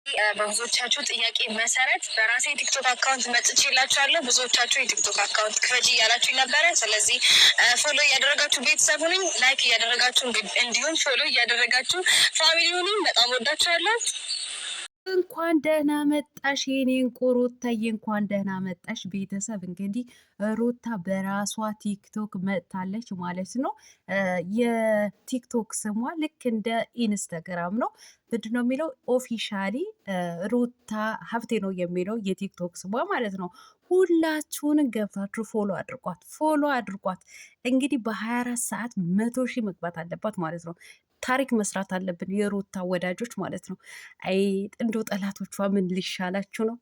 በብዙዎቻችሁ ጥያቄ መሰረት በራሴ ቲክቶክ አካውንት መጥቼላችኋለሁ። ብዙዎቻችሁ የቲክቶክ አካውንት ክፈጂ እያላችሁ ነበረ። ስለዚህ ፎሎ እያደረጋችሁ ቤተሰብ ሁኑኝ፣ ላይክ እያደረጋችሁ እንዲሁም ፎሎ እያደረጋችሁ ፋሚሊ ሁኑኝ። በጣም ወዳችኋለሁ። እንኳን ደህና መጣሽ የኔ እንቁ ሩታዬ፣ እንኳን ደህና መጣሽ ቤተሰብ። እንግዲህ ሩታ በራሷ ቲክቶክ መጥታለች ማለት ነው። የቲክቶክ ስሟ ልክ እንደ ኢንስታግራም ነው። ምንድን ነው የሚለው? ኦፊሻሊ ሩታ ሀብቴ ነው የሚለው የቲክቶክ ስሟ ማለት ነው። ሁላችሁንም ገብታችሁ ፎሎ አድርጓት፣ ፎሎ አድርጓት። እንግዲህ በ24 ሰዓት 100,000 መግባት አለባት ማለት ነው። ታሪክ መስራት አለብን የሩታ ወዳጆች ማለት ነው። አይ እንደው ጠላቶቿ ምን ሊሻላችሁ ነው?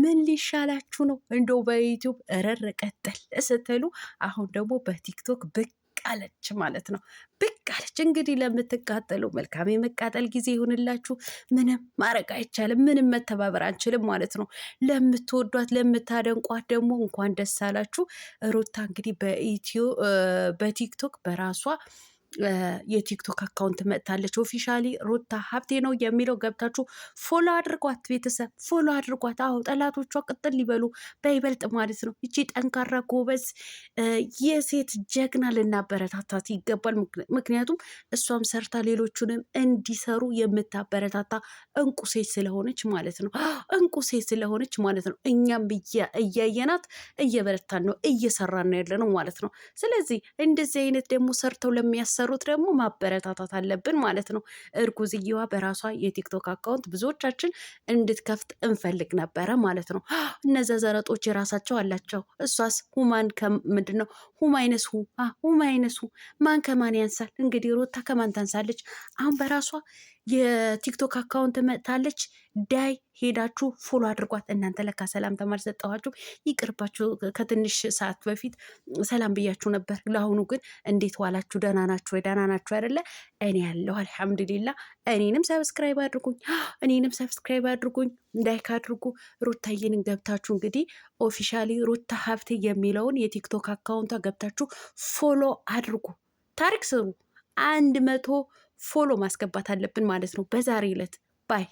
ምን ሊሻላችሁ ነው? እንደው በዩቲዩብ እረር ቀጠል ስትሉ አሁን ደግሞ በቲክቶክ ብቅ አለች ማለት ነው። ብቅ አለች። እንግዲህ ለምትቃጠሉ መልካም የመቃጠል ጊዜ ይሁንላችሁ። ምንም ማድረግ አይቻልም። ምንም መተባበር አንችልም ማለት ነው። ለምትወዷት ለምታደንቋት ደግሞ እንኳን ደስ አላችሁ። ሩታ እንግዲህ በቲክቶክ በራሷ የቲክቶክ አካውንት መጥታለች። ኦፊሻሊ ሩታ ሀብቴ ነው የሚለው ገብታችሁ ፎሎ አድርጓት ቤተሰብ፣ ፎሎ አድርጓት። አዎ ጠላቶቿ ቅጥል ሊበሉ በይበልጥ ማለት ነው። ይቺ ጠንካራ ጎበዝ የሴት ጀግና ልናበረታታት ይገባል። ምክንያቱም እሷም ሰርታ ሌሎቹንም እንዲሰሩ የምታበረታታ እንቁ ሴት ስለሆነች ማለት ነው። እንቁ ሴት ስለሆነች ማለት ነው። እኛም እያየናት እየበረታን ነው፣ እየሰራን ነው ያለ ነው ማለት ነው። ስለዚህ እንደዚህ አይነት ደግሞ ሰርተው ለሚያሰሩት ደግሞ ማበረታታት አለብን ማለት ነው። እርጉዝየዋ በራሷ የቲክቶክ አካውንት ብዙዎቻችን እንድትከፍት እንፈልግ ነበረ ማለት ነው። እነዛ ዘረጦች የራሳቸው አላቸው። እሷስ ሁማን ምንድን ነው? ሁማይነስ ማን ከማን ያንሳል? እንግዲህ ሩታ ከማን ታንሳለች? አሁን በራሷ የቲክቶክ አካውንት መጥታለች። ዳይ ሄዳችሁ ፎሎ አድርጓት። እናንተ ለካ ሰላም ተማር ሰጠኋችሁ፣ ይቅርባችሁ። ከትንሽ ሰዓት በፊት ሰላም ብያችሁ ነበር። ለአሁኑ ግን እንዴት ዋላችሁ? ደህና ናችሁ ወይ? ደህና ናችሁ አይደለ? እኔ ያለሁ አልሐምዱሊላ። እኔንም ሰብስክራይብ አድርጉኝ፣ ላይክ አድርጉ። ሩታዬን ገብታችሁ እንግዲህ ኦፊሻሊ ሩታ ሀብቴ የሚለውን የቲክቶክ አካውንቷ ገብታችሁ ፎሎ አድርጉ። ታሪክ ስሩ። 100 ፎሎ ማስገባት አለብን ማለት ነው በዛሬ ዕለት ባይ